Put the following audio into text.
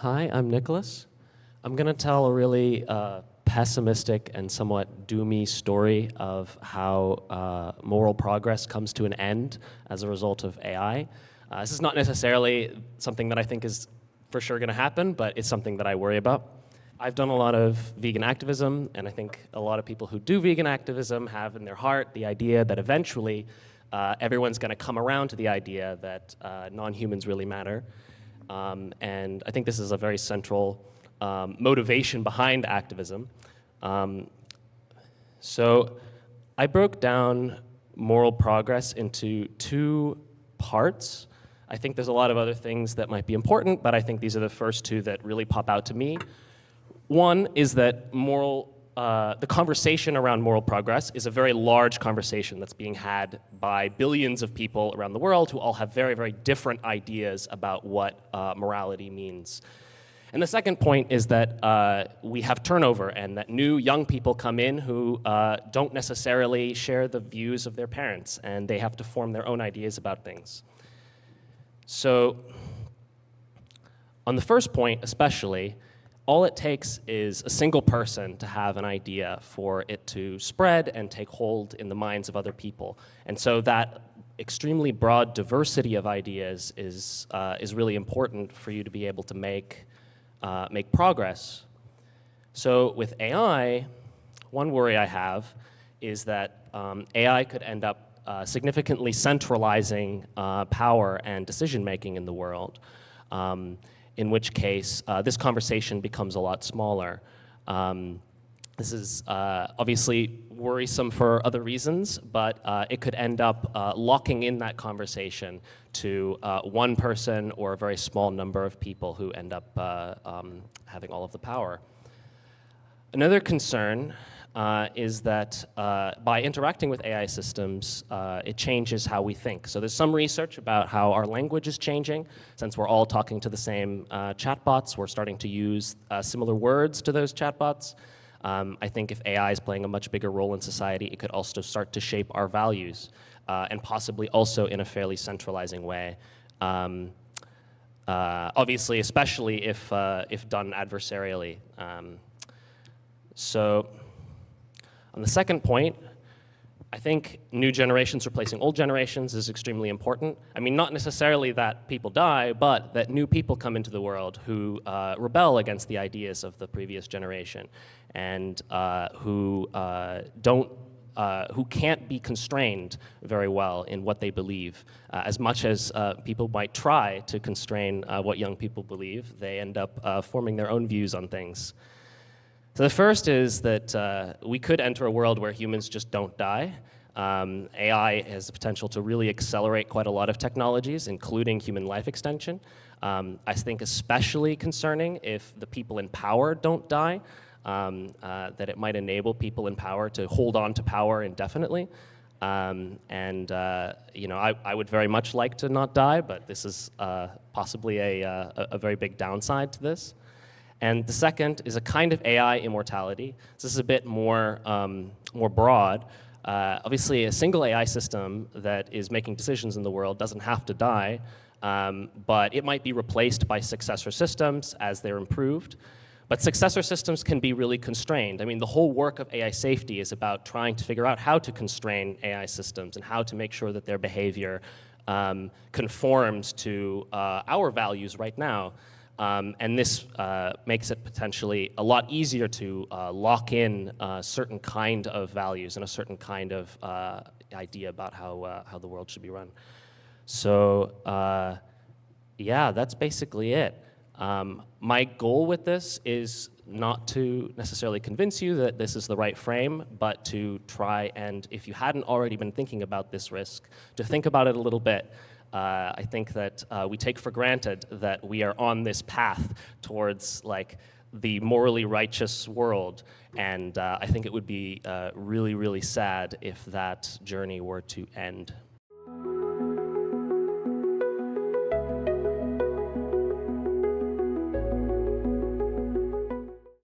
Hi, I'm Nicholas. I'm going to tell a really pessimistic and somewhat doomy story of how moral progress comes to an end as a result of AI. This is not necessarily something that I think is for sure going to happen, but it's something that I worry about. I've done a lot of vegan activism, and I think a lot of people who do vegan activism have in their heart the idea that eventually everyone's going to come around to the idea that non-humans really matter. And I think this is a very central motivation behind activism. So I broke down moral progress into two parts. I think there's a lot of other things that might be important, but I think these are the first two that really pop out to me. One is that the conversation around moral progress is a very large conversation that's being had by billions of people around the world who all have very, very different ideas about what morality means. And the second point is that we have turnover and that new young people come in who don't necessarily share the views of their parents, and they have to form their own ideas about things. So on the first point especially, all it takes is a single person to have an idea for it to spread and take hold in the minds of other people. And so that extremely broad diversity of ideas is really important for you to be able to make progress. So with AI, one worry I have is that AI could end up significantly centralizing power and decision-making in the world. In which case, this conversation becomes a lot smaller. This is obviously worrisome for other reasons, but it could end up locking in that conversation to one person or a very small number of people who end up having all of the power. Another concern is that by interacting with AI systems, it changes how we think. So there's some research about how our language is changing. Since we're all talking to the same chatbots, we're starting to use similar words to those chatbots. I think if AI is playing a much bigger role in society, it could also start to shape our values, and possibly also in a fairly centralizing way. Obviously, especially if done adversarially. So on the second point, I think new generations replacing old generations is extremely important. I mean, not necessarily that people die, but that new people come into the world who rebel against the ideas of the previous generation and who can't be constrained very well in what they believe. As much as people might try to constrain what young people believe, they end up forming their own views on things. So the first is that we could enter a world where humans just don't die. AI has the potential to really accelerate quite a lot of technologies, including human life extension. I think especially concerning if the people in power don't die, that it might enable people in power to hold on to power indefinitely. You know, I would very much like to not die, but this is possibly a very big downside to this. And the second is a kind of AI immortality. This is a bit more broad. Obviously, a single AI system that is making decisions in the world doesn't have to die, but it might be replaced by successor systems as they're improved. But successor systems can be really constrained. I mean, the whole work of AI safety is about trying to figure out how to constrain AI systems and how to make sure that their behavior conforms to our values right now. And this makes it potentially a lot easier to lock in a certain kind of values and a certain kind of idea about how the world should be run. So yeah, that's basically it. My goal with this is not to necessarily convince you that this is the right frame, but to try and, if you hadn't already been thinking about this risk, to think about it a little bit. I think that we take for granted that we are on this path towards like the morally righteous world, and I think it would be really, really sad if that journey were to end.